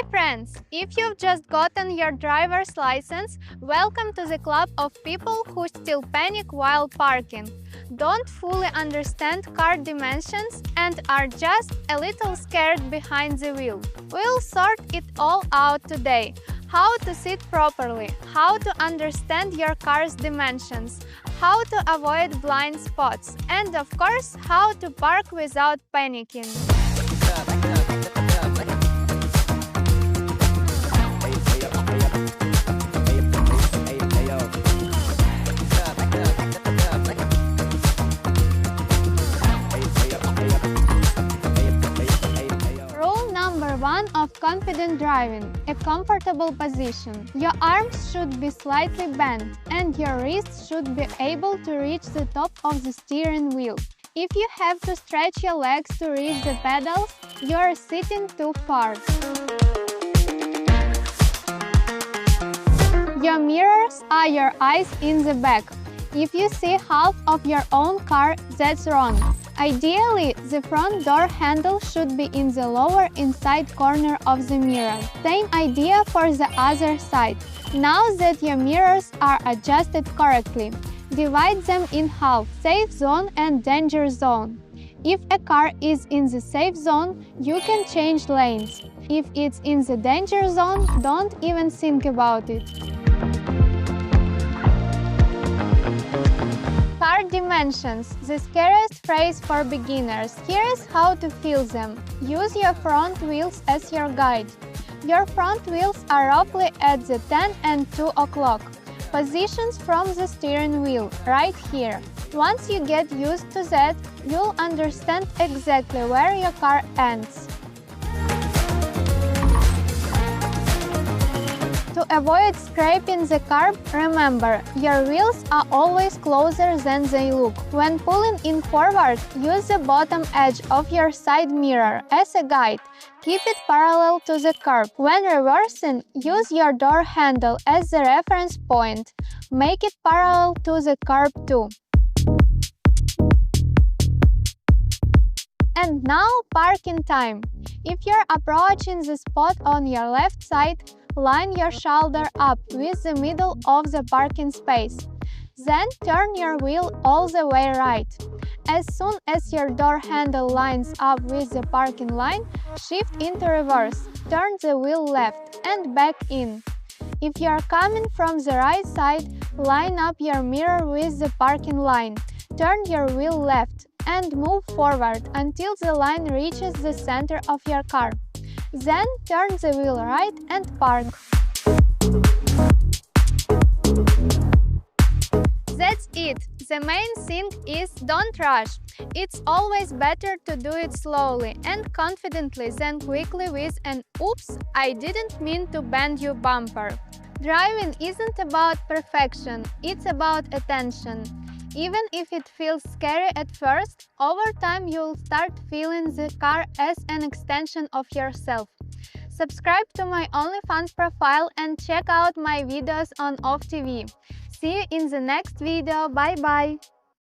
Hi friends! If you've just gotten your driver's license, welcome to the club of people who still panic while parking, don't fully understand car dimensions and are just a little scared behind the wheel. We'll sort it all out today. How to sit properly, how to understand your car's dimensions, how to avoid blind spots, and of course, how to park without panicking. One of confident driving, a comfortable position. Your arms should be slightly bent and your wrists should be able to reach the top of the steering wheel. If you have to stretch your legs to reach the pedals, you are sitting too far. Your mirrors are your eyes in the back. If you see half of your own car, that's wrong. Ideally, the front door handle should be in the lower inside corner of the mirror. Same idea for the other side. Now that your mirrors are adjusted correctly, divide them in half, safe zone and danger zone. If a car is in the safe zone, you can change lanes. If it's in the danger zone, don't even think about it. Car dimensions, the scariest phrase for beginners. Here is how to feel them. Use your front wheels as your guide. Your front wheels are roughly at the 10 and 2 o'clock. Positions from the steering wheel, right here. Once you get used to that, you'll understand exactly where your car ends. To avoid scraping the curb, remember, your wheels are always closer than they look. When pulling in forward, use the bottom edge of your side mirror as a guide. Keep it parallel to the curb. When reversing, use your door handle as the reference point. Make it parallel to the curb too. And now, parking time. If you're approaching the spot on your left side, line your shoulder up with the middle of the parking space. Then turn your wheel all the way right. As soon as your door handle lines up with the parking line, shift into reverse, turn the wheel left and back in. If you are coming from the right side, line up your mirror with the parking line. Turn your wheel left and move forward until the line reaches the center of your car. Then turn the wheel right and park. That's it. The main thing is don't rush. It's always better to do it slowly and confidently than quickly with an "oops, I didn't mean to bend your bumper." Driving isn't about perfection, it's about attention. Even if it feels scary at first, over time you'll start feeling the car as an extension of yourself. Subscribe to my OnlyFans profile and check out my videos on Off TV. See you in the next video. Bye bye!